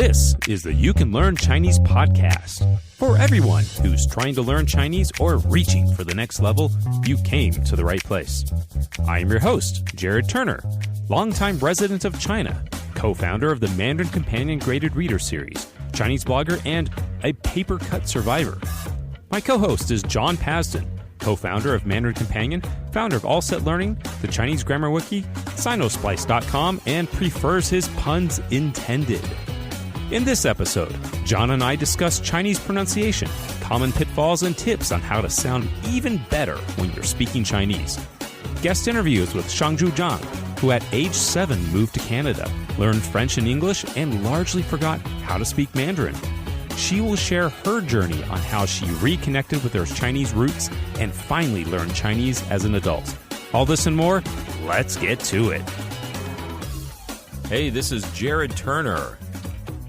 This is the You Can Learn Chinese podcast. For everyone who's trying to learn Chinese or reaching for the next level, you came to the right place. I am your host, Jared Turner, longtime resident of China, co-founder of the Mandarin Companion Graded Reader Series, Chinese blogger, and a paper cut survivor. My co-host is John Pasden, co-founder of Mandarin Companion, founder of All Set Learning, the Chinese Grammar Wiki, Sinosplice.com, and prefers his puns intended. In this episode, John and I discuss Chinese pronunciation, common pitfalls, and tips on how to sound even better when you're speaking Chinese. Guest interviews with Shang Zhu Zhang, who at age 7 moved to Canada, learned French and English, and largely forgot how to speak Mandarin. She will share her journey on how she reconnected with her Chinese roots and finally learned Chinese as an adult. All this and more, let's get to it. Hey, this is Jared Turner.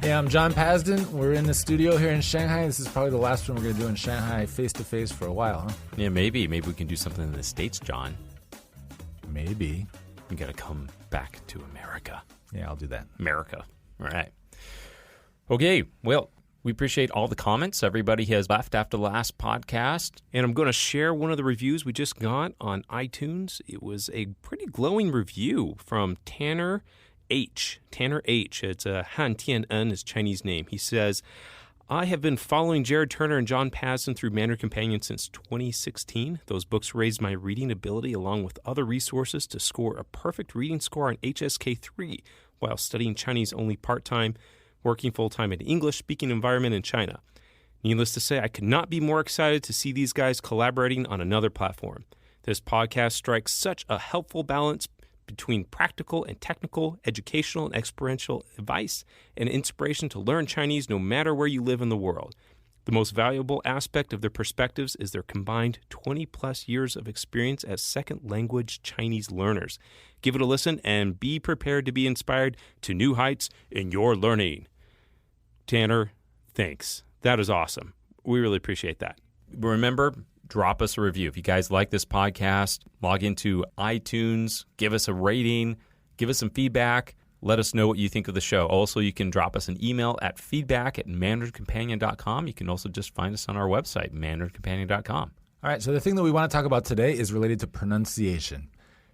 Hey, I'm John Pasden. We're in the studio here in Shanghai. This is probably the last one we're going to do in Shanghai face-to-face for a while, huh? Yeah, maybe. Maybe we can do something in the States, John. Maybe. We got to come back to America. Yeah, I'll do that. America. All right. Okay, well, we appreciate all the comments everybody has left after the last podcast. And I'm going to share one of the reviews we just got on iTunes. It was a pretty glowing review from Tanner H. Tanner H. It's Han Tian En, his Chinese name. He says, I have been following Jared Turner and John Pasden through Mandarin Companion since 2016. Those books raised my reading ability along with other resources to score a perfect reading score on HSK3 while studying Chinese only part-time, working full-time in an English-speaking environment in China. Needless to say, I could not be more excited to see these guys collaborating on another platform. This podcast strikes such a helpful balance between practical and technical, educational and experiential advice and inspiration to learn Chinese no matter where you live in the world. The most valuable aspect of their perspectives is their combined 20-plus years of experience as second-language Chinese learners. Give it a listen and be prepared to be inspired to new heights in your learning. Tanner, thanks. That is awesome. We really appreciate that. Remember, drop us a review. If you guys like this podcast, log into iTunes, give us a rating, give us some feedback. Let us know what you think of the show. Also, you can drop us an email at feedback@mandarincompanion.com. You can also just find us on our website, mandarincompanion.com. All right, so the thing that we want to talk about today is related to pronunciation.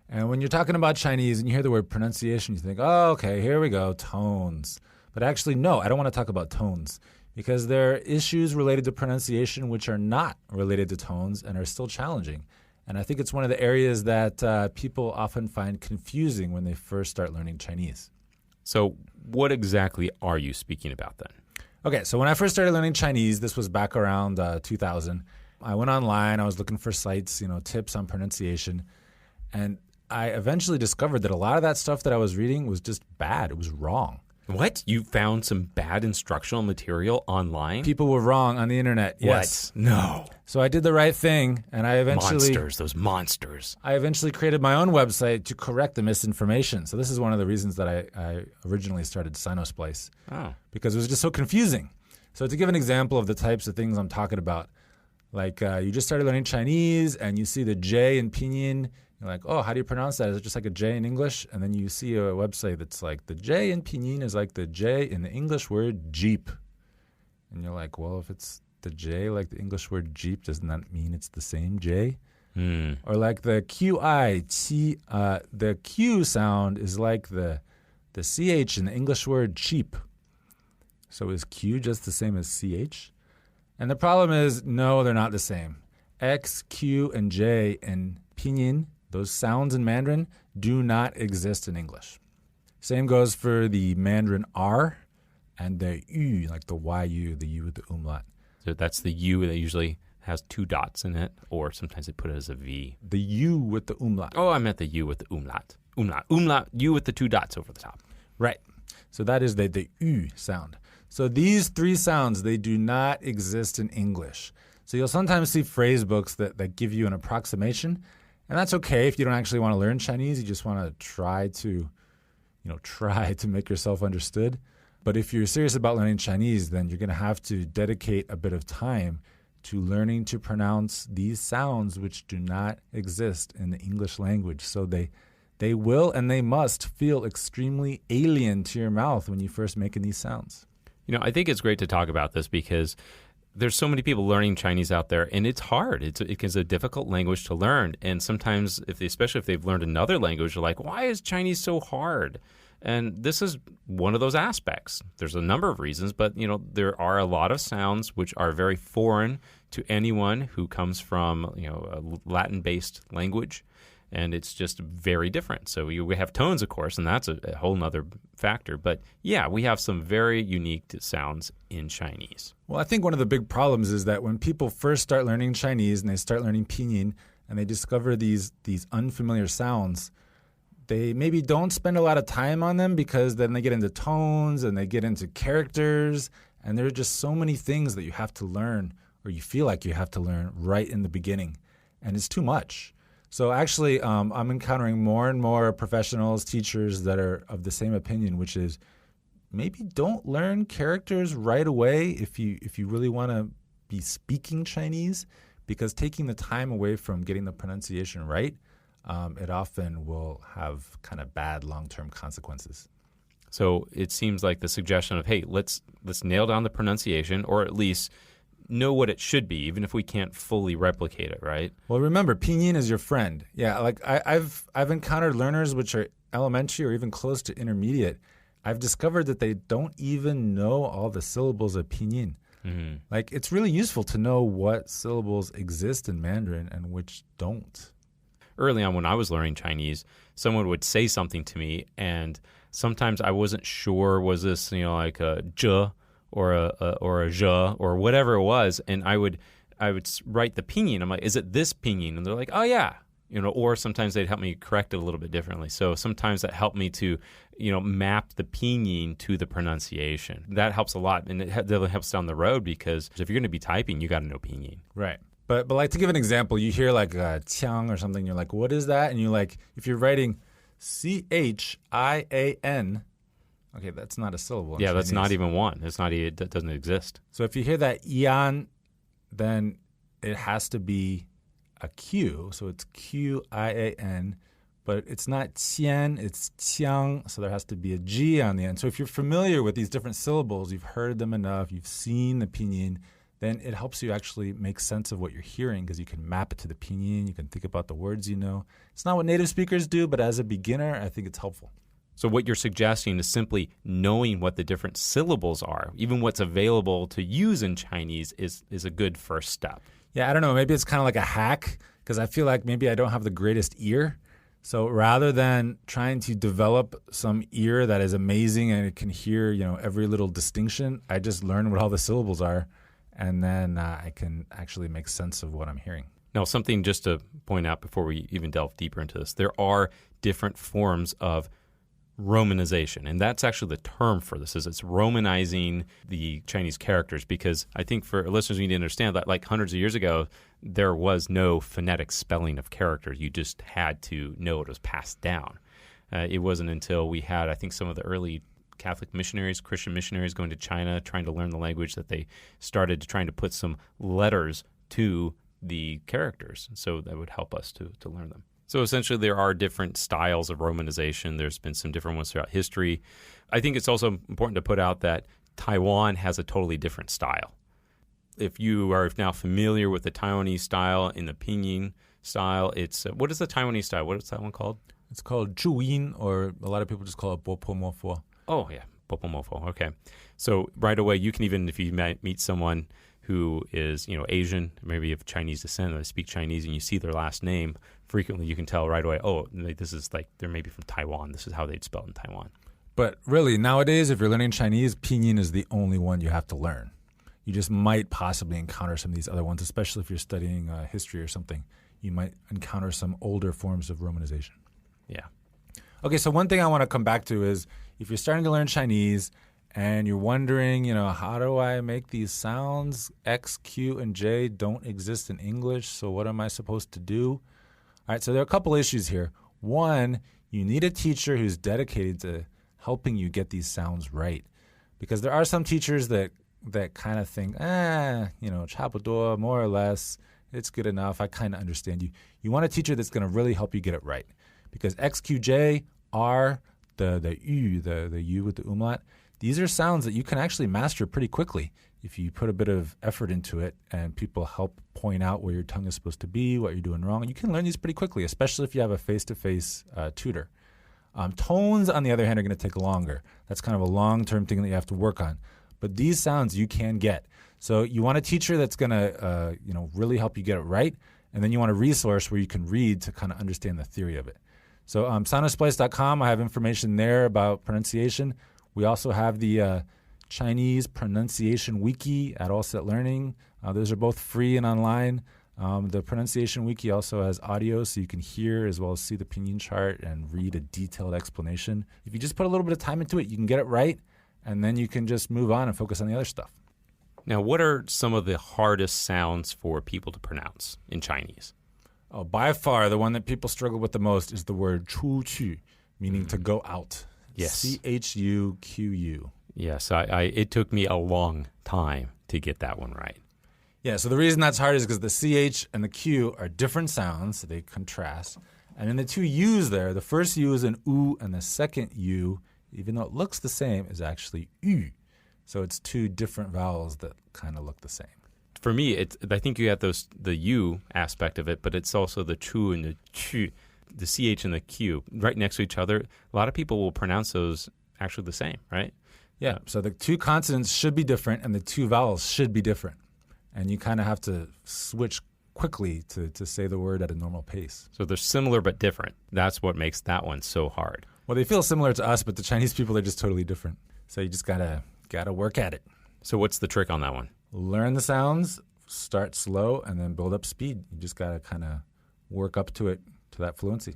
And when you're talking about Chinese and you hear the word pronunciation, you think, oh, okay, here we go, tones. But actually, no, I don't want to talk about tones because there are issues related to pronunciation which are not related to tones and are still challenging. And I think it's one of the areas that people often find confusing when they first start learning Chinese. So what exactly are you speaking about then? Okay, so when I first started learning Chinese, this was back around 2000. I went online, I was looking for sites, tips on pronunciation, and I eventually discovered that a lot of that stuff that I was reading was just bad. It was wrong. What? You found some bad instructional material online? People were wrong on the internet, yes. What? No. So I did the right thing, and I eventually... Those monsters. I eventually created my own website to correct the misinformation. So this is one of the reasons that I originally started Sinosplice. Oh. Because it was just so confusing. So to give an example of the types of things I'm talking about, like you just started learning Chinese, and you see the J in pinyin. You're like, oh, how do you pronounce that? Is it just like a J in English? And then you see a website that's like, the J in pinyin is like the J in the English word Jeep. And you're like, well, if it's the J like the English word Jeep, doesn't that mean it's the same J? Or like the QI, the Q sound is like the CH in the English word cheap. So is Q just the same as CH? And the problem is, no, they're not the same. X, Q, and J in pinyin, those sounds in Mandarin, do not exist in English. Same goes for the Mandarin R and the U, like the YU, the U with the umlaut. So that's the U that usually has 2 dots in it, or sometimes they put it as a V. The U with the umlaut. Oh, I meant the U with the umlaut. Umlaut, U with the 2 dots over the top. Right. So that is the U sound. So these 3 sounds, they do not exist in English. So you'll sometimes see phrase books that give you an approximation, and that's okay if you don't actually want to learn Chinese. You just want to try to make yourself understood. But if you're serious about learning Chinese, then you're going to have to dedicate a bit of time to learning to pronounce these sounds which do not exist in the English language. So they will and they must feel extremely alien to your mouth when you first making these sounds. I think it's great to talk about this because there's so many people learning Chinese out there, and it's hard. It's a difficult language to learn. And sometimes, especially if they've learned another language, they're like, why is Chinese so hard? And this is one of those aspects. There's a number of reasons, but there are a lot of sounds which are very foreign to anyone who comes from a Latin-based language, and it's just very different. So we have tones, of course, and that's a whole other factor. But yeah, we have some very unique sounds in Chinese. Well, I think one of the big problems is that when people first start learning Chinese and they start learning pinyin and they discover these unfamiliar sounds, they maybe don't spend a lot of time on them because then they get into tones and they get into characters, and there are just so many things that you have to learn, or you feel like you have to learn right in the beginning, and it's too much. So actually, I'm encountering more and more professionals, teachers that are of the same opinion, which is maybe don't learn characters right away if you really want to be speaking Chinese, because taking the time away from getting the pronunciation right, it often will have kind of bad long-term consequences. So it seems like the suggestion of, hey, let's nail down the pronunciation, or at least know what it should be, even if we can't fully replicate it, right? Well, remember, pinyin is your friend. Yeah, like I've encountered learners which are elementary or even close to intermediate. I've discovered that they don't even know all the syllables of pinyin. Mm-hmm. Like, it's really useful to know what syllables exist in Mandarin and which don't. Early on when I was learning Chinese, someone would say something to me, and sometimes I wasn't sure, was this like a zhe or a zhe or whatever it was, and I would write the pinyin. I'm like, is it this pinyin? And they're like, oh yeah, or sometimes they'd help me correct it a little bit differently. So sometimes that helped me to map the pinyin to the pronunciation. That helps a lot, and it definitely helps down the road, because if you're going to be typing, you got to know pinyin. Right. But like, to give an example, you hear like a qiang or something, you're like, what is that? And you like, if you're writing Chian, okay, that's not a syllable in Yeah, Chinese. that's not even one. It doesn't exist. So if you hear that yan, then it has to be a Q. So it's Qian, but it's not qian, it's qiang. So there has to be a G on the end. So if you're familiar with these different syllables, you've heard them enough, you've seen the pinyin, then it helps you actually make sense of what you're hearing, because you can map it to the pinyin. You can think about the words you know. It's not what native speakers do, but as a beginner, I think it's helpful. So what you're suggesting is simply knowing what the different syllables are, even what's available to use in Chinese, is a good first step. Yeah, I don't know. Maybe it's kind of like a hack, because I feel like maybe I don't have the greatest ear. So rather than trying to develop some ear that is amazing and it can hear, every little distinction, I just learn what all the syllables are. And then I can actually make sense of what I'm hearing. Now, something just to point out before we even delve deeper into this, there are different forms of Romanization, and that's actually the term for this, is it's Romanizing the Chinese characters, because I think for listeners, we need to understand that like hundreds of years ago, there was no phonetic spelling of characters. You just had to know it was passed down. It wasn't until we had, I think, some of the early Catholic missionaries, Christian missionaries going to China, trying to learn the language, that they started trying to put some letters to the characters. So that would help us to learn them. So essentially there are different styles of Romanization. There's been some different ones throughout history. I think it's also important to put out that Taiwan has a totally different style. If you are now familiar with the Taiwanese style in the pinyin style, it's what is the Taiwanese style? What is that one called? It's called zhuyin, or a lot of people just call it bopomofo. Oh, yeah, bopomofo. Okay. So right away, you can even, if you meet someone who is, Asian, maybe of Chinese descent, or they speak Chinese, and you see their last name, frequently you can tell right away, oh, this is like, they're maybe from Taiwan. This is how they'd spell in Taiwan. But really, nowadays, if you're learning Chinese, pinyin is the only one you have to learn. You just might possibly encounter some of these other ones, especially if you're studying history or something. You might encounter some older forms of Romanization. Yeah. Okay, so one thing I want to come back to is, if you're starting to learn Chinese and you're wondering, how do I make these sounds? X, Q, and J don't exist in English, so what am I supposed to do? All right, so there are a couple issues here. One, you need a teacher who's dedicated to helping you get these sounds right. Because there are some teachers that kind of think,差不多, more or less, it's good enough, I kind of understand you. You want a teacher that's going to really help you get it right. Because X, Q, J, R, the U, the U with the umlaut, these are sounds that you can actually master pretty quickly if you put a bit of effort into it and people help point out where your tongue is supposed to be, what you're doing wrong. You can learn these pretty quickly, especially if you have a face-to-face tutor. Tones, on the other hand, are going to take longer. That's kind of a long-term thing that you have to work on. But these sounds you can get. So you want a teacher that's going to really help you get it right, and then you want a resource where you can read to kind of understand the theory of it. So soundosplace.com, I have information there about pronunciation. We also have the Chinese pronunciation wiki at All Set Learning. Those are both free and online. The pronunciation wiki also has audio so you can hear as well as see the pinyin chart and read a detailed explanation. If you just put a little bit of time into it, you can get it right, and then you can just move on and focus on the other stuff. Now, what are some of the hardest sounds for people to pronounce in Chinese? Oh, by far, the one that people struggle with the most is the word 出去, meaning to go out. Yes. CHUQU. Yes, it took me a long time to get that one right. Yeah, so the reason that's hard is because the CH and the Q are different sounds, so they contrast. And in the two U's there, the first U is an U, and the second U, even though it looks the same, is actually U. So it's two different vowels that kind of look the same. For me, I think you have the U aspect of it, but it's also the chu and the chu, the CH and the Q right next to each other. A lot of people will pronounce those actually the same, right? Yeah, so the two consonants should be different and the two vowels should be different. And you kind of have to switch quickly to say the word at a normal pace. So they're similar but different. That's what makes that one so hard. Well, they feel similar to us, but the Chinese people are just totally different. So you just gotta work at it. So what's the trick on that one? Learn the sounds, start slow, and then build up speed. You just got to kind of work up to that fluency.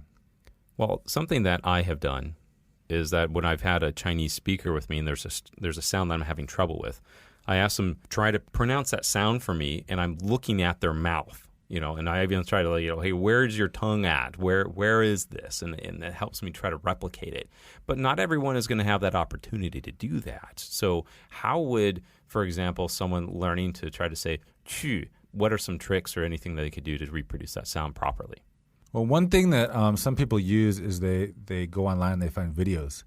Well, something that I have done is that when I've had a Chinese speaker with me and there's a sound that I'm having trouble with, I ask them, try to pronounce that sound for me, and I'm looking at their mouth, and I even try to, hey, where's your tongue at? Where is this? And it helps me try to replicate it. But not everyone is going to have that opportunity to do that. So how would, for example, someone learning to try to say chu, what are some tricks or anything that they could do to reproduce that sound properly? Well, one thing that some people use is they go online and they find videos.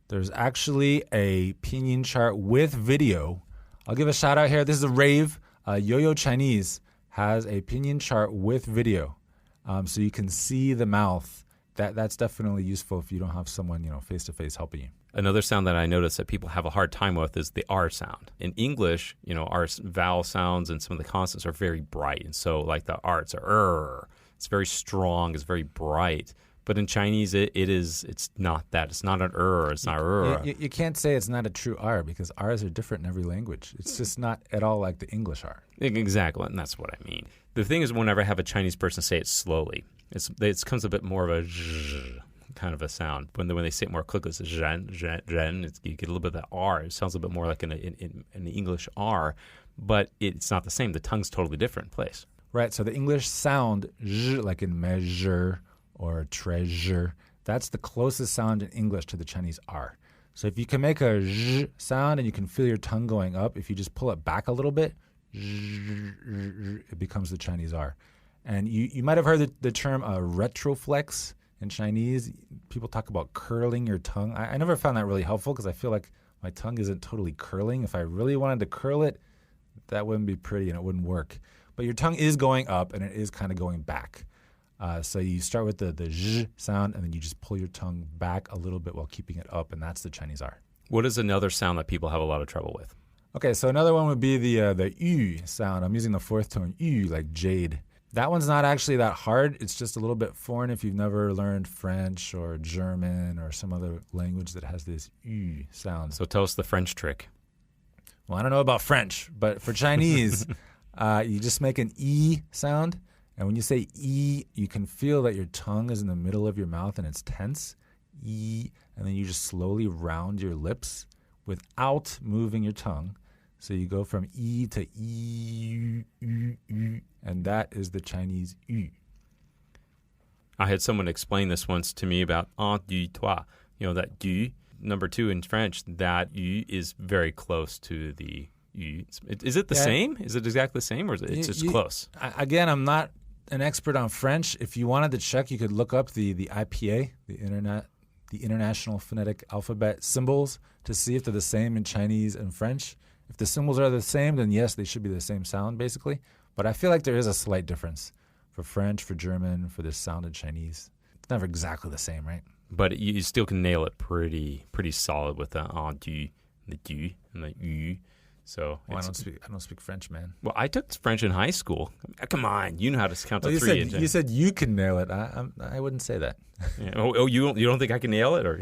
There's actually a pinyin chart with video. I'll give a shout out here. This is a rave. Yoyo Chinese has a pinyin chart with video, so you can see the mouth. That's definitely useful if you don't have someone face to face helping you. Another sound that I notice that people have a hard time with is the R sound. In English, our vowel sounds and some of the consonants are very bright, and so like the R, it's a it's very strong, it's very bright. But in Chinese, it's not that. It's not an it's not You can't say it's not a true R because R's are different in every language. It's just not at all like the English R. Exactly, and that's what I mean. The thing is, whenever I have a Chinese person say it slowly, it comes a bit more of a zh kind of a sound. When they say it more quickly, it's zhen, you get a little bit of that R. It sounds a bit more like in the English R, but it's not the same. The tongue's totally different place. Right, so the English sound, zh, like in measure or treasure, that's the closest sound in English to the Chinese R. So if you can make a zh sound and you can feel your tongue going up, if you just pull it back a little bit, it becomes the Chinese R. And you might have heard the term retroflex in Chinese. People talk about curling your tongue. I never found that really helpful because I feel like my tongue isn't totally curling. If I really wanted to curl it, that wouldn't be pretty and it wouldn't work. But your tongue is going up and it is kind of going back. So you start with the zh sound and then you just pull your tongue back a little bit while keeping it up, and that's the Chinese R. What is another sound that people have a lot of trouble with? Okay, so another one would be the yu sound. I'm using the fourth tone, yu, like jade. That one's not actually that hard. It's just a little bit foreign if you've never learned French or German or some other language that has this yu sound. So tell us the French trick. Well, I don't know about French, but for Chinese, you just make an E sound. And when you say E, you can feel that your tongue is in the middle of your mouth and it's tense. E, and then you just slowly round your lips without moving your tongue. So you go from E to E, and that is the Chinese U. I had someone explain this once to me about un, du, toi. That du, number two in French, that U is very close to the U. Is it the same? Is it exactly the same, or is it just close? Again, I'm not an expert on French. If you wanted to check, you could look up the IPA, the the International Phonetic Alphabet symbols to see if they're the same in Chinese and French. If the symbols are the same, then yes, they should be the same sound, basically. But I feel like there is a slight difference for French, for German, for this sound in Chinese. It's never exactly the same, right? But you still can nail it pretty solid with the du, the du, and the yu. So I don't speak French, man. Well, I took French in high school. Come on, you know how to count to three. You said you can nail it. I wouldn't say that. Yeah. Oh, you don't think I can nail it, or?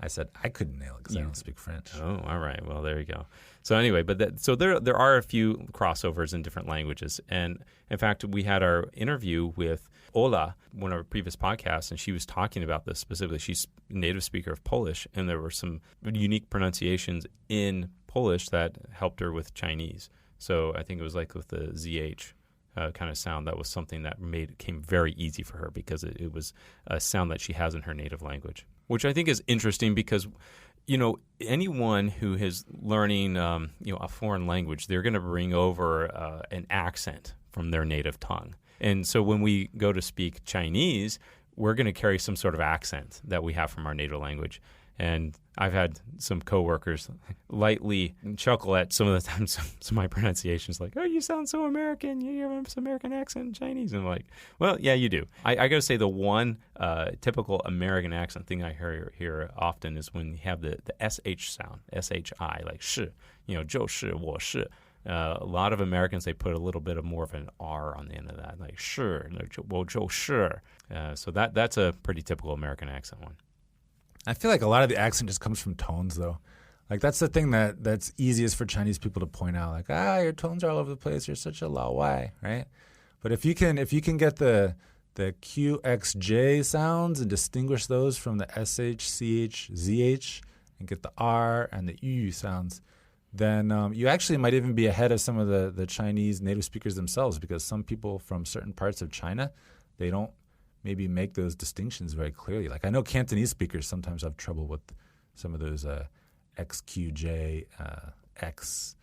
I said I couldn't nail it because I don't speak French. Oh, all right. Well, there you go. So anyway, so there are a few crossovers in different languages, and in fact, we had our interview with Ola, one of our previous podcasts, and she was talking about this specifically. She's a native speaker of Polish, and there were some unique pronunciations in Polish that helped her with Chinese. So I think it was like with the ZH kind of sound, that was something that came very easy for her because it was a sound that she has in her native language, which I think is interesting because, anyone who is learning, a foreign language, they're going to bring over an accent from their native tongue. And so when we go to speak Chinese, we're going to carry some sort of accent that we have from our native language. And I've had some coworkers lightly chuckle at some of the times some of my pronunciations, like, "Oh, you sound so American. You have an American accent in Chinese." And I'm like, well, yeah, you do. I got to say the one typical American accent thing I hear often is when you have the SH sound, SHI, like shi, 就是 我是. A lot of Americans, they put a little bit of more of an R on the end of that, like 是, 我就是. So that's a pretty typical American accent one. I feel like a lot of the accent just comes from tones, though. Like, that's the thing that's easiest for Chinese people to point out. Like, your tones are all over the place. You're such a lao wai, right? But if you can get the QXJ sounds and distinguish those from the SH, CH, ZH, and get the R and the U sounds, then you actually might even be ahead of some of the Chinese native speakers themselves, because some people from certain parts of China, they don't maybe make those distinctions very clearly. Like, I know Cantonese speakers sometimes have trouble with some of those XQJ, X,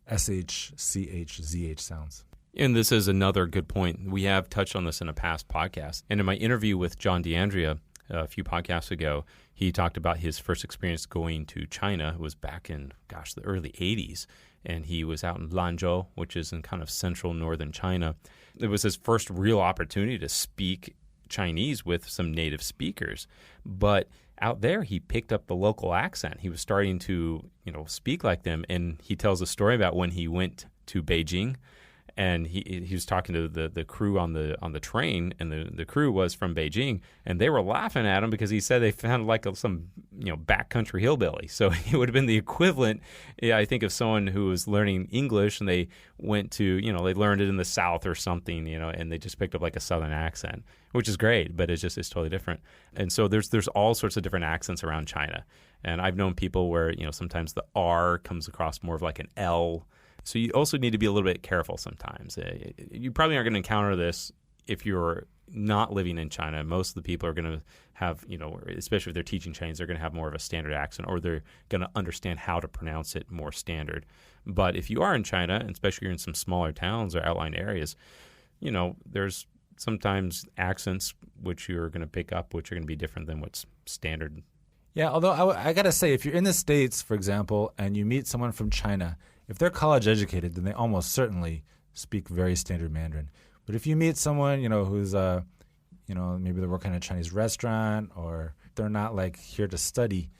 SH, CH, ZH sounds. And this is another good point. We have touched on this in a past podcast. And in my interview with John DeAndrea a few podcasts ago, he talked about his first experience going to China. It was back in, the early 80s. And he was out in Lanzhou, which is in kind of central northern China. It was his first real opportunity to speak Chinese with some native speakers. But out there, he picked up the local accent. He was starting to, speak like them. And he tells a story about when he went to Beijing, and he was talking to the crew on the train, and the crew was from Beijing, and they were laughing at him because he said they found like some backcountry hillbilly. So it would have been the equivalent, I think, of someone who was learning English and they went to they learned it in the South or something, and they just picked up like a Southern accent, which is great, but it's totally different. And so there's all sorts of different accents around China, and I've known people where sometimes the R comes across more of like an L. So you also need to be a little bit careful sometimes. You probably aren't going to encounter this if you're not living in China. Most of the people are going to have, especially if they're teaching Chinese, they're going to have more of a standard accent, or they're going to understand how to pronounce it more standard. But if you are in China, and especially you're in some smaller towns or outlying areas, there's sometimes accents which you're going to pick up, which are going to be different than what's standard. Yeah, although I got to say, if you're in the States, for example, and you meet someone from China, if they're college educated, then they almost certainly speak very standard Mandarin. But if you meet someone, who's, maybe they're working at a Chinese restaurant, or they're not like here to study,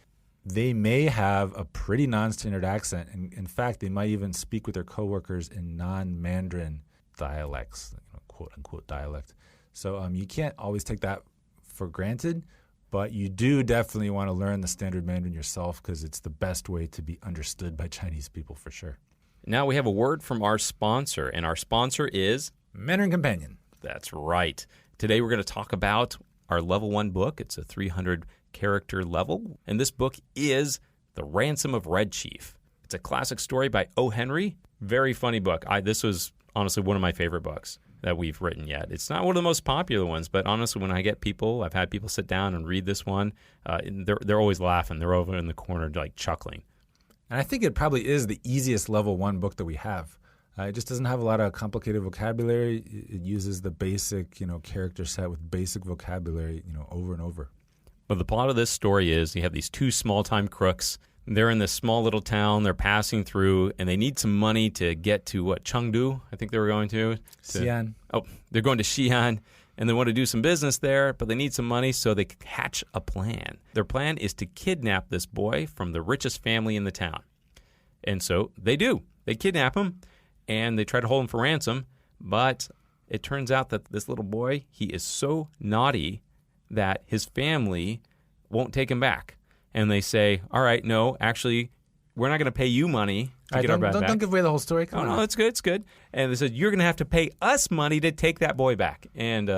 they may have a pretty non-standard accent. And in fact, they might even speak with their coworkers in non-Mandarin dialects, quote unquote dialect. So you can't always take that for granted. But you do definitely want to learn the standard Mandarin yourself, because it's the best way to be understood by Chinese people for sure. Now we have a word from our sponsor, and our sponsor is Mandarin Companion. That's right. Today we're going to talk about our level 1 book. It's a 300-character level, and this book is The Ransom of Red Chief. It's a classic story by O. Henry. Very funny book. This was honestly one of my favorite books that we've written yet. It's not one of the most popular ones, but honestly, when I get people, I've had people sit down and read this one, they're always laughing. They're over in the corner like chuckling. And I think it probably is the easiest level 1 book that we have. It just doesn't have a lot of complicated vocabulary. It uses the basic, character set with basic vocabulary, over and over. Well, the plot of this story is you have these two small-time crooks. They're in this small little town. They're passing through, and they need some money to get to, Chengdu, I think they were going to. Xi'an. Oh, they're going to Xi'an, and they want to do some business there, but they need some money, so they hatch a plan. Their plan is to kidnap this boy from the richest family in the town. And so they do. They kidnap him, and they try to hold him for ransom, but it turns out that this little boy, he is so naughty that his family won't take him back. And they say, all right, no, actually, we're not going to pay you money to get our back. Don't give away the whole story. Come on. No, it's good, it's good. And they said, you're going to have to pay us money to take that boy back. And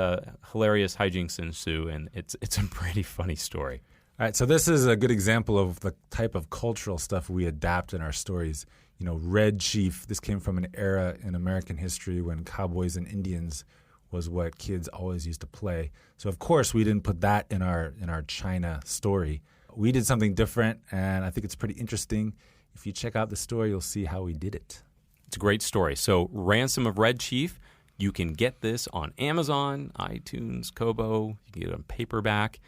hilarious hijinks ensue, and it's a pretty funny story. All right, so this is a good example of the type of cultural stuff we adapt in our stories. Red Chief, this came from an era in American history when cowboys and Indians was what kids always used to play. So, of course, we didn't put that in our China story. We did something different, and I think it's pretty interesting. If you check out the story, you'll see how we did it. It's a great story. So, Ransom of Red Chief, you can get this on Amazon, iTunes, Kobo. You can get it on paperback.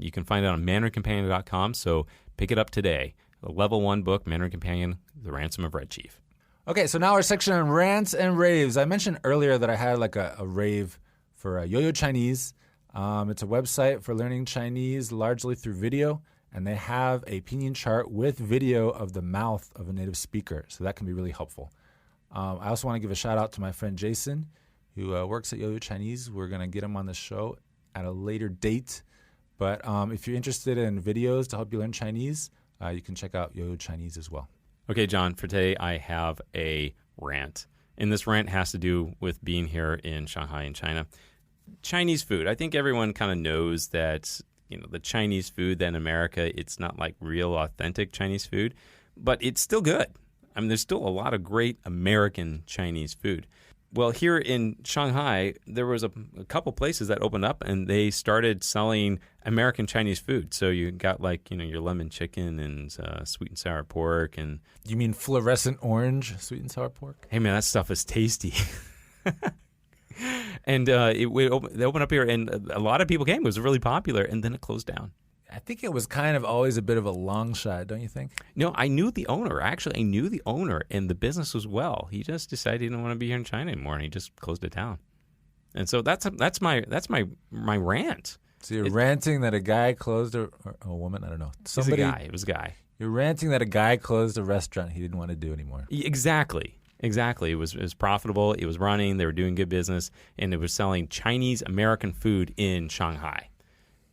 You can find it on MandarinCompanion.com. So, pick it up today. A level 1 book, Mandarin Companion, The Ransom of Red Chief. Okay, so now our section on rants and raves. I mentioned earlier that I had like a rave for Yoyo Chinese. It's a website for learning Chinese largely through video, and they have a pinyin chart with video of the mouth of a native speaker, so that can be really helpful. I also want to give a shout out to my friend Jason, who works at Yoyo Chinese. We're going to get him on the show at a later date, but if you're interested in videos to help you learn Chinese, you can check out Yoyo Chinese as well. Okay, John, for today I have a rant. And this rant has to do with being here in Shanghai in China. Chinese food. I think everyone kind of knows that, the Chinese food that in America, it's not like real authentic Chinese food, but it's still good. I mean, there's still a lot of great American Chinese food. Well, here in Shanghai, there was a couple places that opened up, and they started selling American Chinese food. So you got your lemon chicken and sweet and sour pork. And you mean fluorescent orange sweet and sour pork? Hey, man, that stuff is tasty. And they opened up here, and a lot of people came. It was really popular, and then it closed down. I think it was kind of always a bit of a long shot, don't you think? No, I knew the owner. Actually, I knew the owner, and the business was well. He just decided he didn't want to be here in China anymore, and he just closed it down. And so that's my rant. So you're ranting that a guy closed or a woman? I don't know. Somebody, It was a guy. You're ranting that a guy closed a restaurant he didn't want to do anymore. Exactly. It was profitable. It was running. They were doing good business, and it was selling Chinese American food in Shanghai.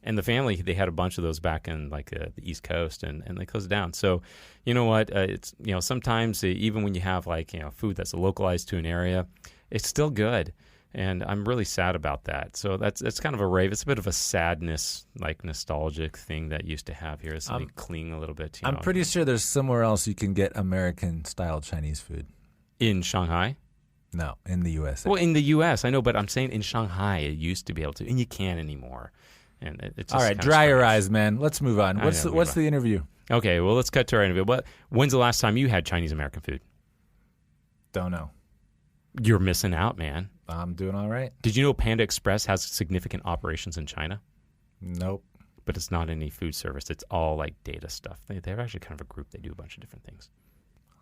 And the family, they had a bunch of those back in the East Coast, and they closed it down. So, you know what? It's sometimes even when you have food that's localized to an area, it's still good. And I'm really sad about that. So that's kind of a rave. It's a bit of a sadness, nostalgic thing that used to have here. It's something cling a little bit. I'm pretty sure there's somewhere else you can get American-style Chinese food. In Shanghai? No, in the U.S. Well, in the U.S., I know, but I'm saying in Shanghai, it used to be able to, and you can't anymore. And it's just all right, dry your eyes, man. Let's move on. What's the interview? Okay, well, let's cut to our interview. When's the last time you had Chinese American food? Don't know. You're missing out, man. I'm doing all right. Did you know Panda Express has significant operations in China? Nope. But it's not any food service. It's all data stuff. They're actually kind of a group. They do a bunch of different things.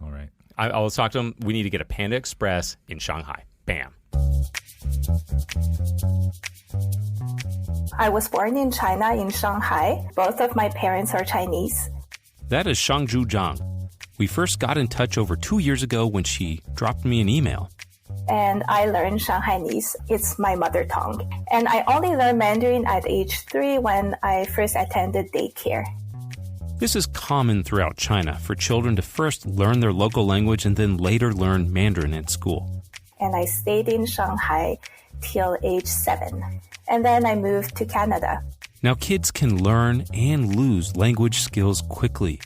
All right. I'll talk to them. We need to get a Panda Express in Shanghai. Bam. I was born in China, in Shanghai. Both of my parents are Chinese. That is Shang Zhu Zhang. We first got in touch over 2 years ago when she dropped me an email. And I learned Shanghainese. It's my mother tongue. And I only learned Mandarin at age 3 when I first attended daycare. This is common throughout China for children to first learn their local language and then later learn Mandarin at school. And I stayed in Shanghai till age 7. And then I moved to Canada. Now kids can learn and lose language skills quickly.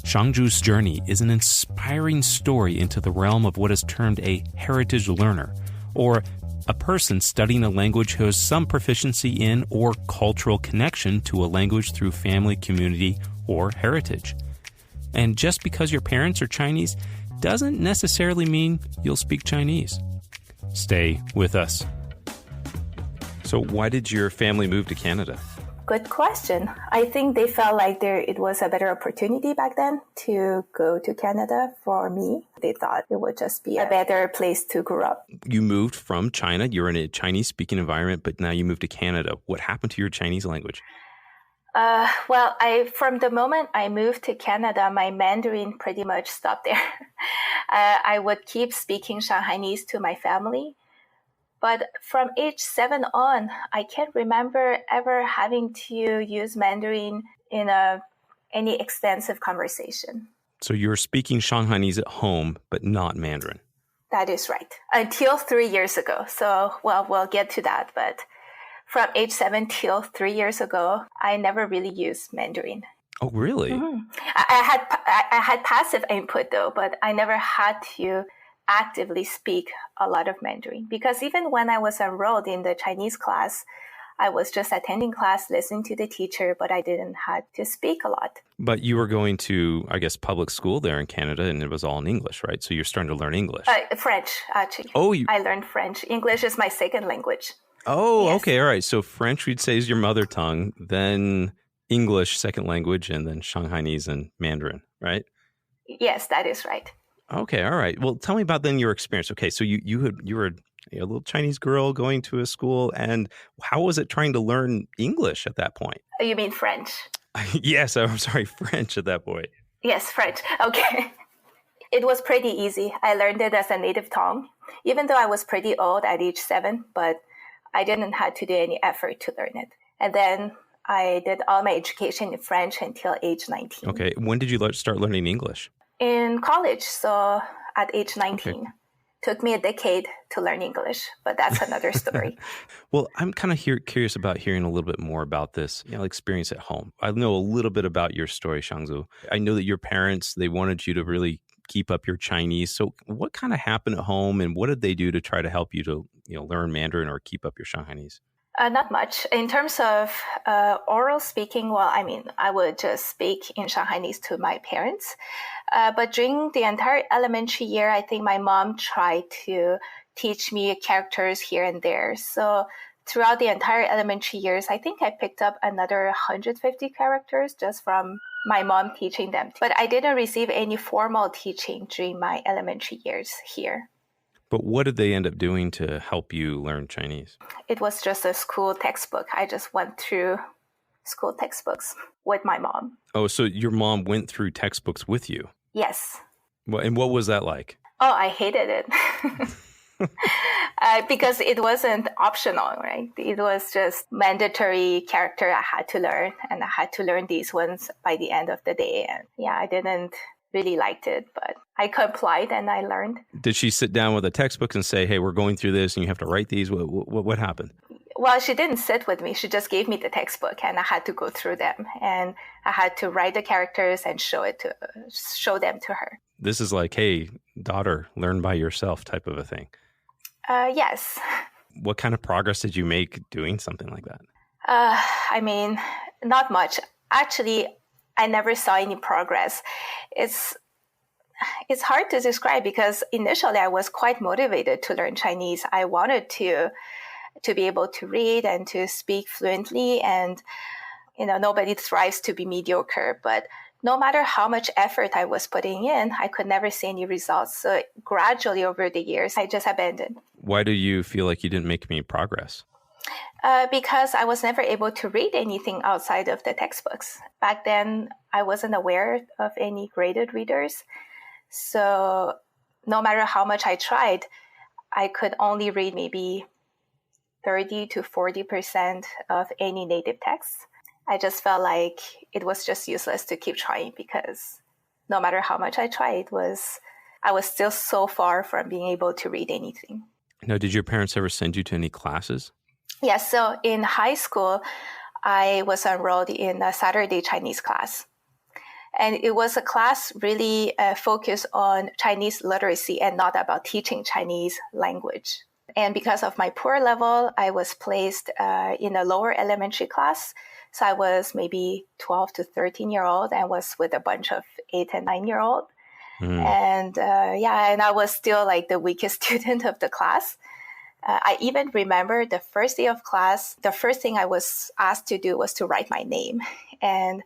Shang Zhu's journey is an inspiring story into the realm of what is termed a heritage learner, or a person studying a language who has some proficiency in or cultural connection to a language through family, community, or heritage. And just because your parents are Chinese doesn't necessarily mean you'll speak Chinese. Stay with us. So why did your family move to Canada? Good question. I think they felt like it was a better opportunity back then to go to Canada for me. They thought it would just be a better place to grow up. You moved from China. You're in a Chinese-speaking environment, but now you moved to Canada. What happened to your Chinese language? From the moment I moved to Canada, my Mandarin pretty much stopped there. I would keep speaking Shanghainese to my family. But from age 7 on, I can't remember ever having to use Mandarin in any extensive conversation. So you're speaking Shanghainese at home, but not Mandarin. That is right. Until 3 years ago. So, we'll get to that. But from age 7 till 3 years ago, I never really used Mandarin. Oh, really? Mm-hmm. I had passive input though, but I never had to actively speak a lot of Mandarin, because even when I was enrolled in the Chinese class, I was just attending class, listening to the teacher, but I didn't have to speak a lot. But you were going to, I guess, public school there in Canada, and it was all in English, right? So you're starting to learn English. French, actually. Oh, I learned French. English is my second language. Oh, Yes. okay. All right. So French, we'd say, is your mother tongue, then English, second language, and then Shanghainese and Mandarin, right? Yes, that is right. Okay. All right. Well, tell me about then your experience. Okay. So you were a little Chinese girl going to a school, and how was it trying to learn English at that point? You mean French? Yes. I'm sorry. French at that point. Yes, French. Okay. It was pretty easy. I learned it as a native tongue, even though I was pretty old at age 7, but I didn't have to do any effort to learn it. And then I did all my education in French until age 19. Okay. When did you start learning English? In college, so at age 19. Okay. Took me a decade to learn English, but that's another story. Well, I'm kind of curious about hearing a little bit more about this experience at home. I know a little bit about your story, Shang Zhu. I know that your parents, they wanted you to really keep up your Chinese. So what kind of happened at home, and what did they do to try to help you to learn Mandarin or keep up your Shanghainese? Not much. In terms of oral speaking, I would just speak in Shanghainese to my parents. But during the entire elementary year, I think my mom tried to teach me characters here and there. So throughout the entire elementary years, I think I picked up another 150 characters just from my mom teaching them. But I didn't receive any formal teaching during my elementary years here. But what did they end up doing to help you learn Chinese? It was just a school textbook. I just went through school textbooks with my mom. Oh, so your mom went through textbooks with you? Yes. Well, and what was that like? Oh, I hated it. Because it wasn't optional, right? It was just mandatory character I had to learn, and I had to learn these ones by the end of the day. And yeah, I didn't really liked it, but I complied and I learned. Did she sit down with a textbook and say, hey, we're going through this and you have to write these? What happened? Well, she didn't sit with me. She just gave me the textbook and I had to go through them, and I had to write the characters and show them to her. This is like, hey, daughter, learn by yourself type of a thing. Yes. What kind of progress did you make doing something like that? Not much. Actually, I never saw any progress. It's hard to describe because initially I was quite motivated to learn Chinese. I wanted to be able to read and to speak fluently, and nobody thrives to be mediocre. But no matter how much effort I was putting in, I could never see any results. So gradually over the years, I just abandoned. Why do you feel like you didn't make any progress? Because I was never able to read anything outside of the textbooks. Back then, I wasn't aware of any graded readers. So no matter how much I tried, I could only read maybe 30 to 40% of any native text. I just felt like it was just useless to keep trying, because no matter how much I tried, I was still so far from being able to read anything. Now, did your parents ever send you to any classes? Yes. So in high school, I was enrolled in a Saturday Chinese class. And it was a class really focused on Chinese literacy and not about teaching Chinese language. And because of my poor level, I was placed in a lower elementary class. So I was maybe 12 to 13-year-old and was with a bunch of 8 and 9-year-old. And and I was still like the weakest student of the class. I even remember the first day of class, the first thing I was asked to do was to write my name. And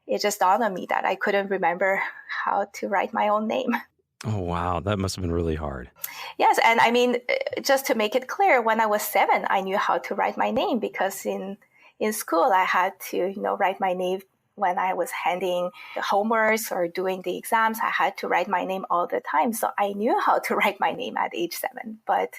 it just dawned on me that I couldn't remember how to write my own name. Oh, wow. That must have been really hard. Yes. And I mean, just to make it clear, when I was 7, I knew how to write my name because in school, I had to, write my name when I was handing the homeworks or doing the exams. I had to write my name all the time. So I knew how to write my name at age 7. But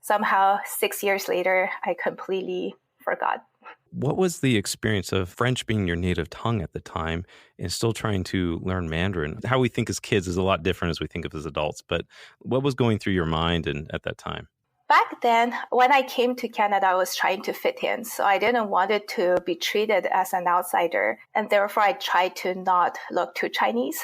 somehow 6 years later, I completely forgot. What was the experience of French being your native tongue at the time and still trying to learn Mandarin? How we think as kids is a lot different as we think of as adults, but what was going through your mind at that time? Back then, when I came to Canada, I was trying to fit in. So I didn't want it to be treated as an outsider. And therefore, I tried to not look too Chinese.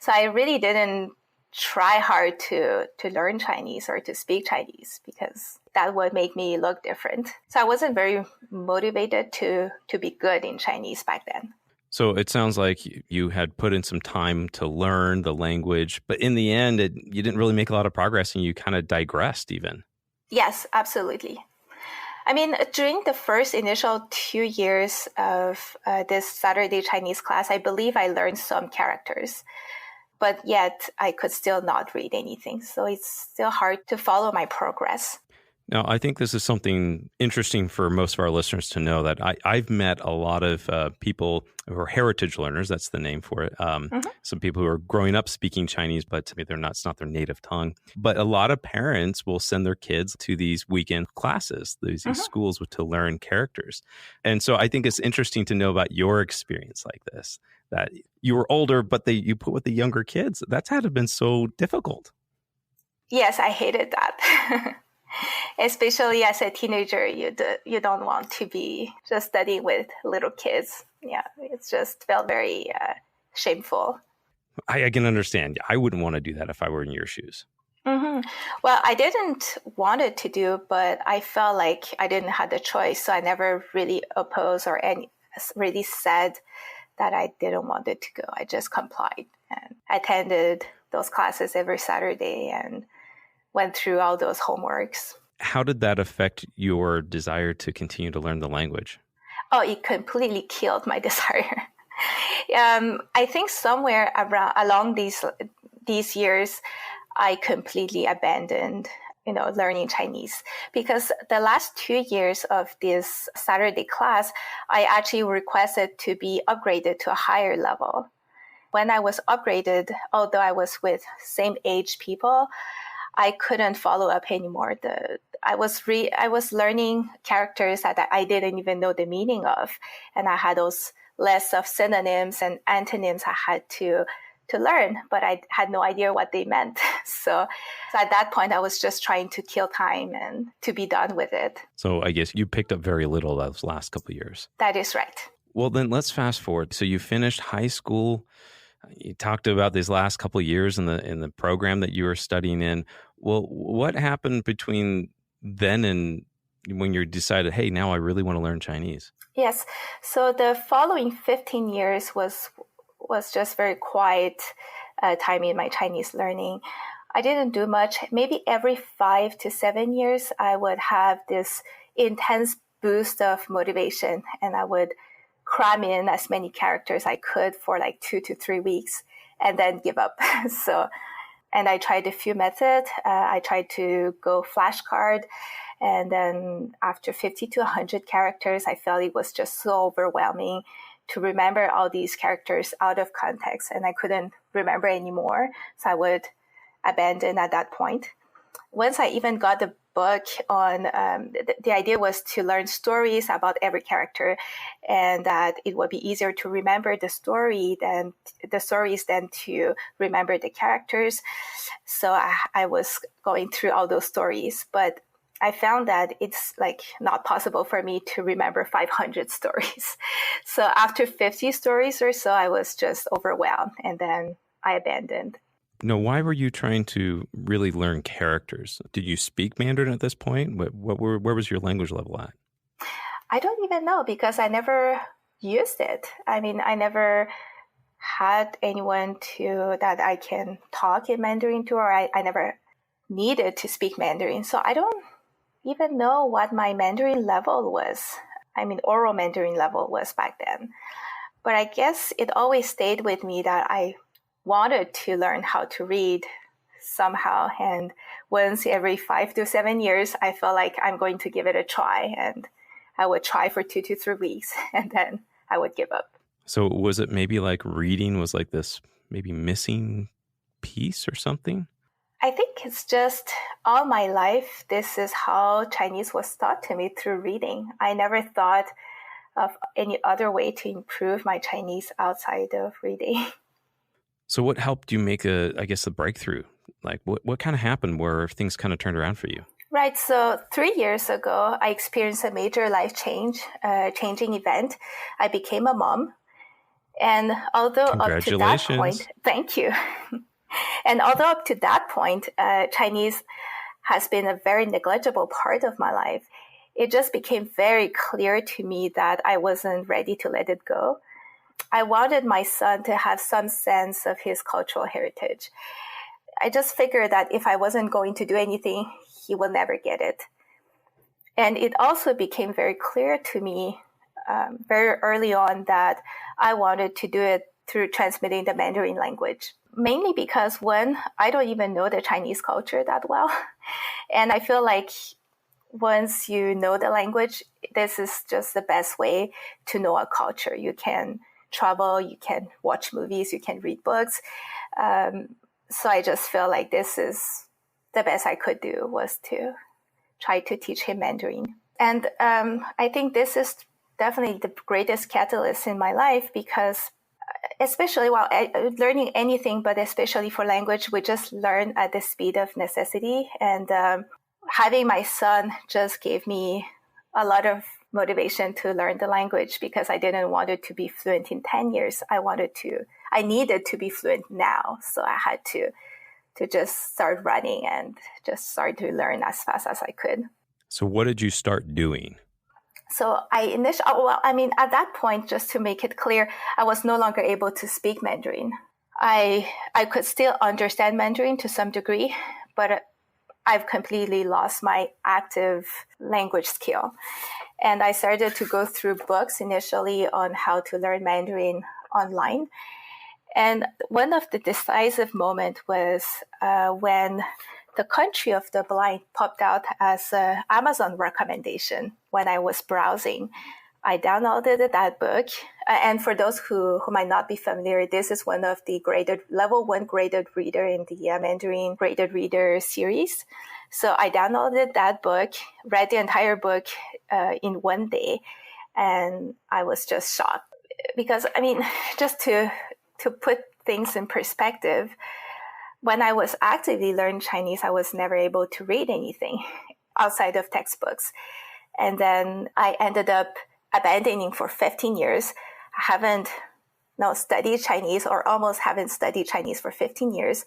So I really didn't try hard to learn Chinese or to speak Chinese because that would make me look different. So I wasn't very motivated to be good in Chinese back then. So it sounds like you had put in some time to learn the language, but in the end, you didn't really make a lot of progress and you kind of digressed even. Yes, absolutely. I mean, during the first initial 2 years of this Saturday Chinese class, I believe I learned some characters. But yet I could still not read anything. So it's still hard to follow my progress. Now, I think this is something interesting for most of our listeners to know that I've met a lot of people who are heritage learners. That's the name for it. Some people who are growing up speaking Chinese, but maybe it's not their native tongue. But a lot of parents will send their kids to these weekend classes, these schools to learn characters. And so I think it's interesting to know about your experience like this, that you were older, but you put with the younger kids. That's had to have been so difficult. Yes, I hated that. Especially as a teenager, you don't want to be just studying with little kids. Yeah, it just felt very shameful. I can understand. I wouldn't want to do that if I were in your shoes. Mm-hmm. Well, I didn't want it to do, but I felt like I didn't have the choice. So I never really opposed or really said that I didn't want it to go. I just complied and attended those classes every Saturday and went through all those homeworks. How did that affect your desire to continue to learn the language? Oh, it completely killed my desire. I think somewhere along these years, I completely abandoned, learning Chinese because the last 2 years of this Saturday class, I actually requested to be upgraded to a higher level. When I was upgraded, although I was with same age people, I couldn't follow up anymore. I was learning characters that I didn't even know the meaning of, and I had those lists of synonyms and antonyms I had to learn, but I had no idea what they meant. So at that point, I was just trying to kill time and to be done with it. So I guess you picked up very little those last couple of years. That is right. Well, then let's fast forward. So you finished high school. You talked about these last couple of years in the program that you were studying in. Well, what happened between then and when you decided, hey, now I really want to learn Chinese? Yes. So the following 15 years was just very quiet time in my Chinese learning. I didn't do much. Maybe every 5 to 7 years, I would have this intense boost of motivation, and I would cram in as many characters I could for like 2 to 3 weeks and then give up. And I tried a few methods. I tried to go flashcard. And then after 50 to 100 characters, I felt it was just so overwhelming to remember all these characters out of context. And I couldn't remember anymore. So I would abandon at that point. Once I even got the book on, the idea was to learn stories about every character, and that it would be easier to remember the stories than to remember the characters. So I was going through all those stories, but I found that it's like not possible for me to remember 500 stories. So after 50 stories or so, I was just overwhelmed, and then I abandoned. No, why were you trying to really learn characters? Did you speak Mandarin at this point? Where was your language level at? I don't even know because I never used it. I mean, I never had anyone that I can talk in Mandarin to, or I never needed to speak Mandarin. So I don't even know what my Mandarin level was. I mean, oral Mandarin level was back then. But I guess it always stayed with me that I wanted to learn how to read somehow. And once every 5 to 7 years, I felt like I'm going to give it a try. And I would try for 2 to 3 weeks, and then I would give up. So was it maybe like reading was like this maybe missing piece or something? I think it's just all my life, this is how Chinese was taught to me, through reading. I never thought of any other way to improve my Chinese outside of reading. So what helped you make a breakthrough? Like what kind of happened where things kind of turned around for you? Right. So 3 years ago, I experienced a major life changing event. I became a mom. And although up to that point, thank you. And although up to that point, Chinese has been a very negligible part of my life, it just became very clear to me that I wasn't ready to let it go. I wanted my son to have some sense of his cultural heritage. I just figured that if I wasn't going to do anything, he will never get it. And it also became very clear to me very early on that I wanted to do it through transmitting the Mandarin language. Mainly because, one, I don't even know the Chinese culture that well. And I feel like once you know the language, this is just the best way to know a culture. You can travel, you can watch movies, you can read books. So I just feel like this is the best I could do, was to try to teach him Mandarin. And I think this is definitely the greatest catalyst in my life, because especially while learning anything, but especially for language, we just learn at the speed of necessity. And having my son just gave me a lot of motivation to learn the language, because I didn't want it to be fluent in 10 years. I needed to be fluent now. So I had to just start running and just start to learn as fast as I could. So what did you start doing? So at that point, just to make it clear, I was no longer able to speak Mandarin. I could still understand Mandarin to some degree, but I've completely lost my active language skill. And I started to go through books initially on how to learn Mandarin online. And one of the decisive moments was when The Country of the Blind popped out as an Amazon recommendation when I was browsing. I downloaded that book. And for those who might not be familiar, this is one of the level 1 graded reader in the Mandarin graded reader series. So I downloaded that book, read the entire book in one day, and I was just shocked. Because, just to put things in perspective, when I was actively learning Chinese, I was never able to read anything outside of textbooks. And then I ended up abandoning for 15 years. I haven't studied Chinese, or almost haven't studied Chinese for 15 years.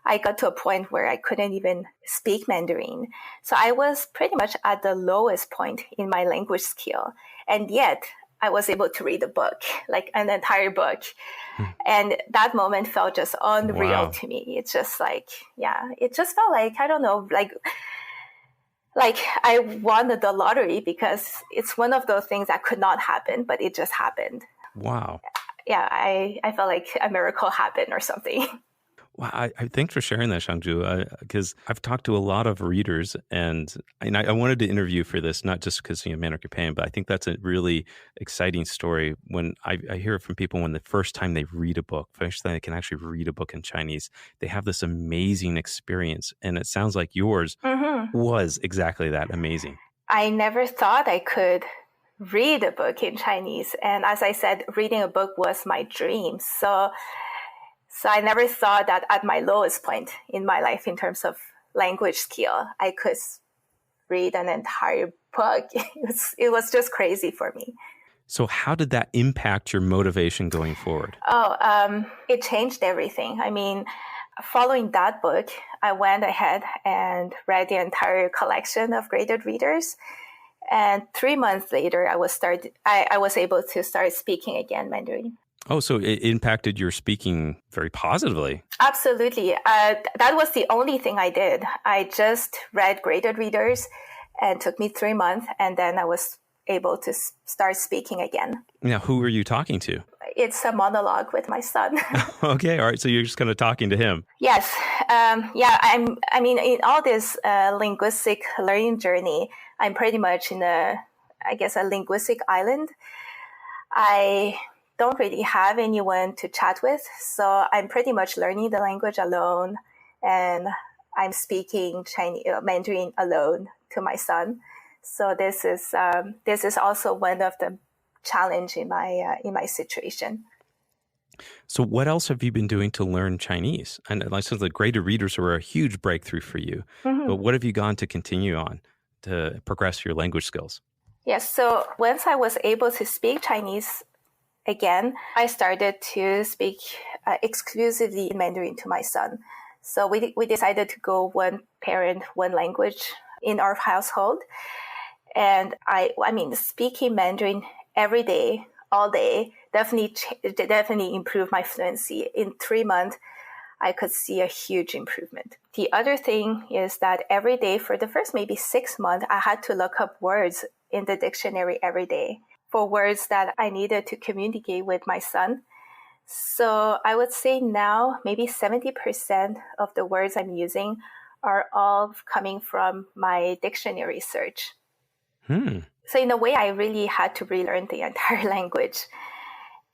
I got to a point where I couldn't even speak Mandarin. So I was pretty much at the lowest point in my language skill. And yet I was able to read a book, like an entire book. And that moment felt just unreal to me. It's just like, it just felt like, I don't know, like I won the lottery, because it's one of those things that could not happen, but it just happened. Wow. Yeah, I felt like a miracle happened or something. Wow, thanks for sharing that, Shang Zhu, because I've talked to a lot of readers, and I wanted to interview for this, not just because Mandarin Japan, but I think that's a really exciting story. When I hear it from people, when the first time they read a book, first time they can actually read a book in Chinese, they have this amazing experience, and it sounds like yours was exactly that, amazing. I never thought I could read a book in Chinese, and as I said, reading a book was my dream. So I never thought that at my lowest point in my life in terms of language skill, I could read an entire book. It was just crazy for me. So how did that impact your motivation going forward? It changed everything. Following that book, I went ahead and read the entire collection of graded readers. And 3 months later, I was able to start speaking again Mandarin. Oh, so it impacted your speaking very positively. Absolutely. That was the only thing I did. I just read graded readers, and it took me 3 months. And then I was able to start speaking again. Now, who are you talking to? It's a monologue with my son. Okay. All right. So you're just kind of talking to him. Yes. In all this linguistic learning journey, I'm pretty much in a linguistic island. I don't really have anyone to chat with. So I'm pretty much learning the language alone, and I'm speaking Mandarin alone to my son. So this is also one of the challenge in my situation. So what else have you been doing to learn Chinese? And like since the graded readers were a huge breakthrough for you, but what have you gone to continue on to progress your language skills? Yes. So once I was able to speak Chinese again, I started to speak exclusively in Mandarin to my son. So we decided to go one parent, one language in our household. And speaking Mandarin every day, all day, definitely improved my fluency. In 3 months, I could see a huge improvement. The other thing is that every day for the first maybe 6 months, I had to look up words in the dictionary every day for words that I needed to communicate with my son. So I would say now maybe 70% of the words I'm using are all coming from my dictionary search. So in a way, I really had to relearn the entire language.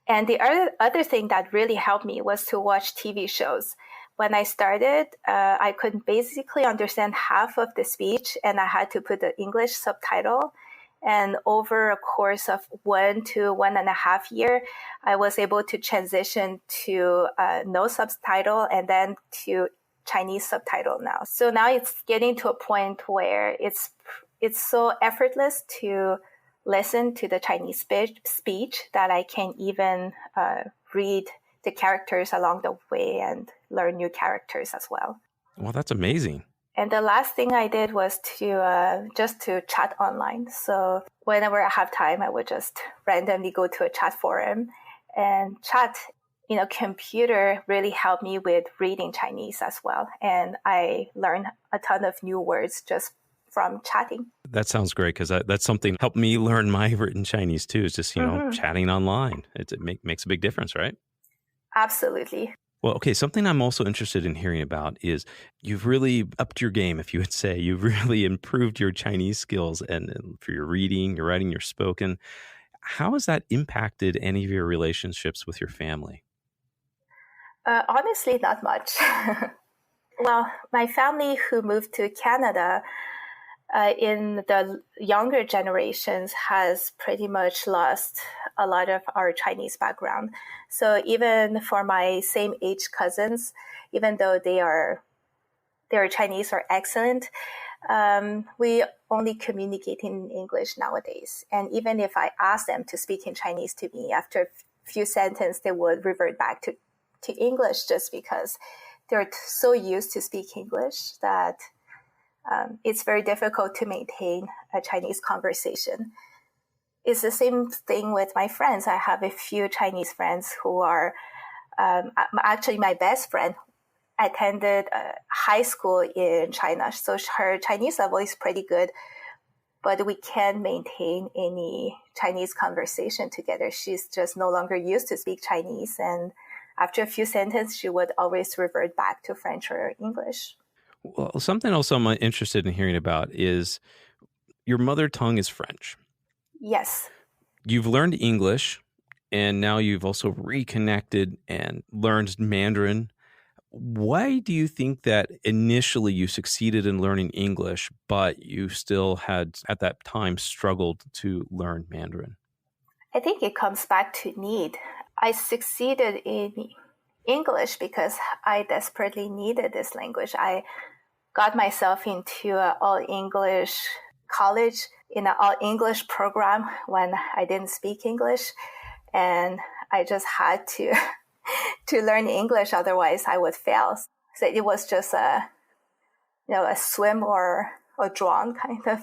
And the other thing that really helped me was to watch TV shows. When I started, I could basically understand half of the speech, and I had to put the English subtitle. And over a course of 1 to 1.5 years, I was able to transition to no subtitle and then to Chinese subtitle now. So now it's getting to a point where it's so effortless to listen to the Chinese speech that I can even read the characters along the way and learn new characters as well. Well, that's amazing. And the last thing I did was to chat online. So whenever I have time, I would just randomly go to a chat forum and chat. Computer really helped me with reading Chinese as well. And I learned a ton of new words just from chatting. That sounds great, because that's something helped me learn my written Chinese too, is just, chatting online. It makes a big difference, right? Absolutely. Well, okay, something I'm also interested in hearing about is you've really upped your game, if you would say. You've really improved your Chinese skills and for your reading, your writing, your spoken. How has that impacted any of your relationships with your family? Honestly, not much. Well, my family who moved to Canada in the younger generations has pretty much lost a lot of our Chinese background. So even for my same age cousins, even though their Chinese are excellent, we only communicate in English nowadays. And even if I ask them to speak in Chinese to me, after a few sentences, they would revert back to English, just because they're so used to speak English that it's very difficult to maintain a Chinese conversation. It's the same thing with my friends. I have a few Chinese friends who are actually my best friend attended high school in China. So her Chinese level is pretty good, but we can't maintain any Chinese conversation together. She's just no longer used to speak Chinese. And after a few sentences, she would always revert back to French or English. Well, something else I'm interested in hearing about is your mother tongue is French. Yes. You've learned English, and now you've also reconnected and learned Mandarin. Why do you think that initially you succeeded in learning English, but you still had, at that time, struggled to learn Mandarin? I think it comes back to need. I succeeded in English because I desperately needed this language. I got myself into an all-English college in an all-English program when I didn't speak English. And I just had to learn English, otherwise I would fail. So it was just a swim or drown kind of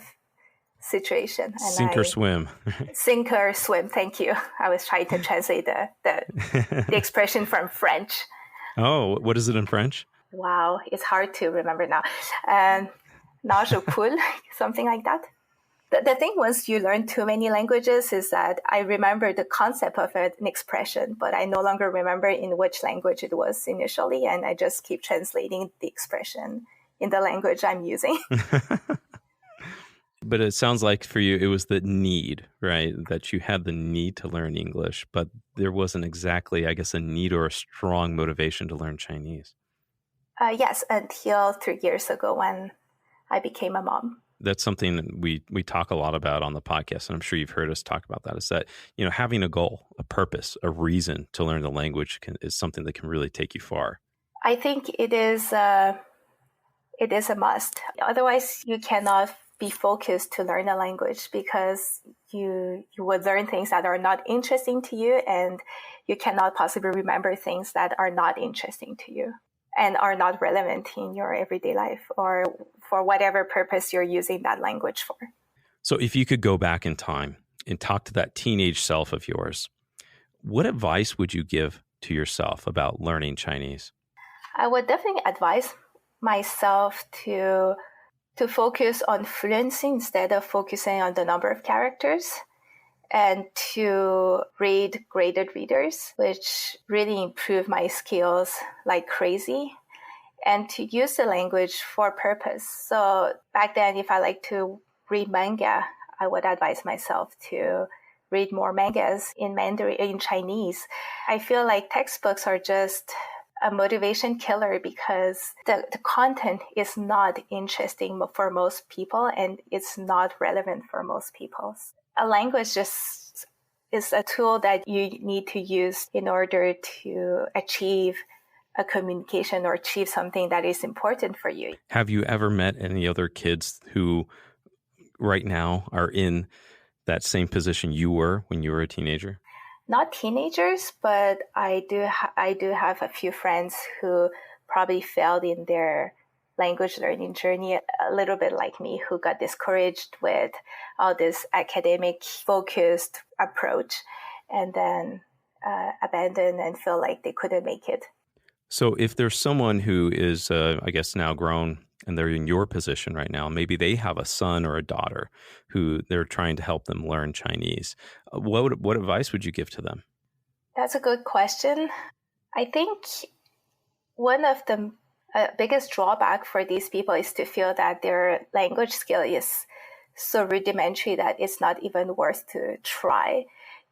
situation. And sink or swim. Sink or swim, thank you. I was trying to translate the expression from French. Oh, what is it in French? Wow, it's hard to remember now. cool, something like that. The thing once you learn too many languages is that I remember the concept of an expression, but I no longer remember in which language it was initially, and I just keep translating the expression in the language I'm using. But it sounds like for you, it was the need, right? That you had the need to learn English, but there wasn't exactly, I guess, a need or a strong motivation to learn Chinese. Yes, until 3 years ago when I became a mom. That's something that we talk a lot about on the podcast, and I'm sure you've heard us talk about that, is that, having a goal, a purpose, a reason to learn the language is something that can really take you far. I think it is a must. Otherwise, you cannot be focused to learn a language because you would learn things that are not interesting to you, and you cannot possibly remember things that are not interesting to you and are not relevant in your everyday life or for whatever purpose you're using that language for. So if you could go back in time and talk to that teenage self of yours, what advice would you give to yourself about learning Chinese? I would definitely advise myself to focus on fluency instead of focusing on the number of characters, and to read graded readers, which really improve my skills like crazy, and to use the language for purpose. So back then, if I like to read manga, I would advise myself to read more mangas in Mandarin, in Chinese. I feel like textbooks are just a motivation killer because the content is not interesting for most people and it's not relevant for most people. A language just is a tool that you need to use in order to achieve a communication or achieve something that is important for you. Have you ever met any other kids who right now are in that same position you were when you were a teenager? Not teenagers, but I do have a few friends who probably failed in their language learning journey a little bit like me, who got discouraged with all this academic focused approach and then abandoned and feel like they couldn't make it. So if there's someone who is, I guess, now grown and they're in your position right now, maybe they have a son or a daughter who they're trying to help them learn Chinese, what advice would you give to them? That's a good question. I think one of the biggest drawback for these people is to feel that their language skill is so rudimentary that it's not even worth to try,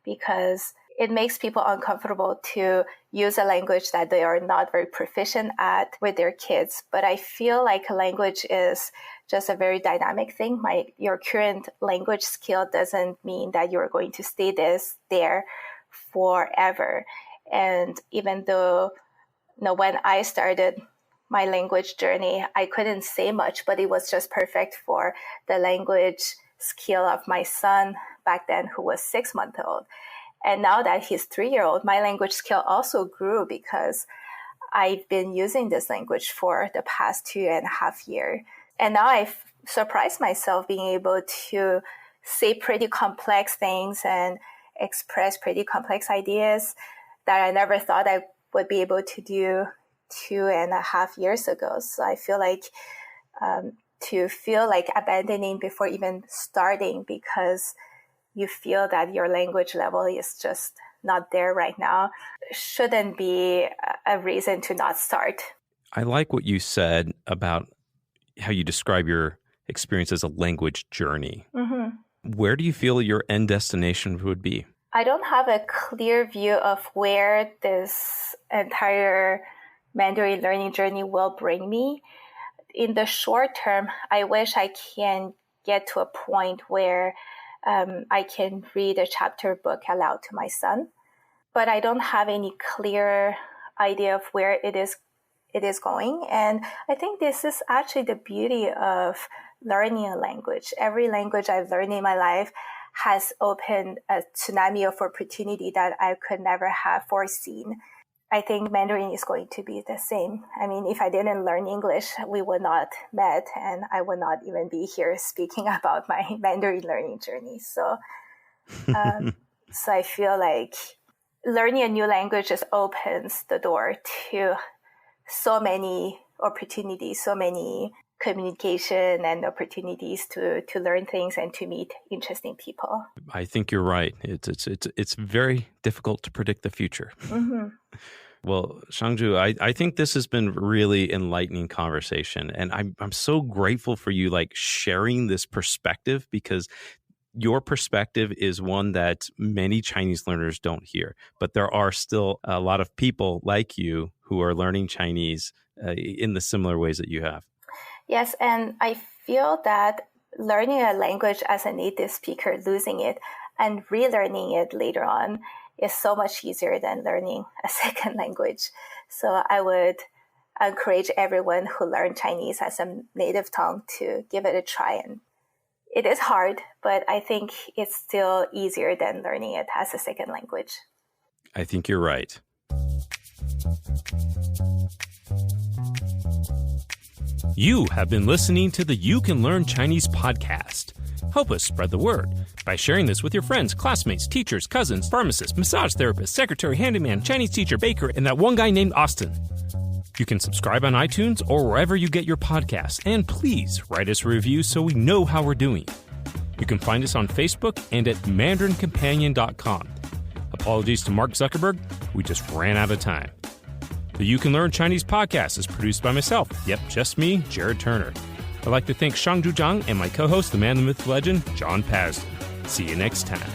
because it makes people uncomfortable to use a language that they are not very proficient at with their kids. But I feel like a language is just a very dynamic thing. Your current language skill doesn't mean that you're going to stay there forever. And even though, when I started my language journey, I couldn't say much, but it was just perfect for the language skill of my son back then, who was 6 months old. And now that he's 3-year-old, my language skill also grew because I've been using this language for the past 2.5 years. And now I've surprised myself being able to say pretty complex things and express pretty complex ideas that I never thought I would be able to do 2.5 years ago. So I feel like to feel like abandoning before even starting because you feel that your language level is just not there right now shouldn't be a reason to not start. I like what you said about how you describe your experience as a language journey. Mm-hmm. Where do you feel your end destination would be? I don't have a clear view of where this entire Mandarin learning journey will bring me. In the short term, I wish I can get to a point where I can read a chapter book aloud to my son, but I don't have any clear idea of where it is going. And I think this is actually the beauty of learning a language. Every language I've learned in my life has opened a tsunami of opportunity that I could never have foreseen. I think Mandarin is going to be the same. I mean, if I didn't learn English, we would not met, and I would not even be here speaking about my Mandarin learning journey. So, so I feel like learning a new language just opens the door to so many opportunities, so many communication and opportunities to learn things and to meet interesting people. I think you're right. It's very difficult to predict the future. Mm-hmm. Well, Shang Zhu, I think this has been really enlightening conversation, and I'm so grateful for you like sharing this perspective, because your perspective is one that many Chinese learners don't hear. But there are still a lot of people like you who are learning Chinese in the similar ways that you have. Yes, and I feel that learning a language as a native speaker, losing it, and relearning it later on is so much easier than learning a second language. So I would encourage everyone who learns Chinese as a native tongue to give it a try. And it is hard, but I think it's still easier than learning it as a second language. I think you're right. You have been listening to the You Can Learn Chinese podcast. Help us spread the word by sharing this with your friends, classmates, teachers, cousins, pharmacists, massage therapists, secretary, handyman, Chinese teacher, baker, and that one guy named Austin. You can subscribe on iTunes or wherever you get your podcasts, and please write us a review so we know how we're doing. You can find us on Facebook and at mandarincompanion.com. Apologies to Mark Zuckerberg, we just ran out of time. The You Can Learn Chinese podcast is produced by myself. Yep, just me, Jared Turner. I'd like to thank Shang Zhu Zhang and my co-host, the man, the myth, the legend, John Pasden. See you next time.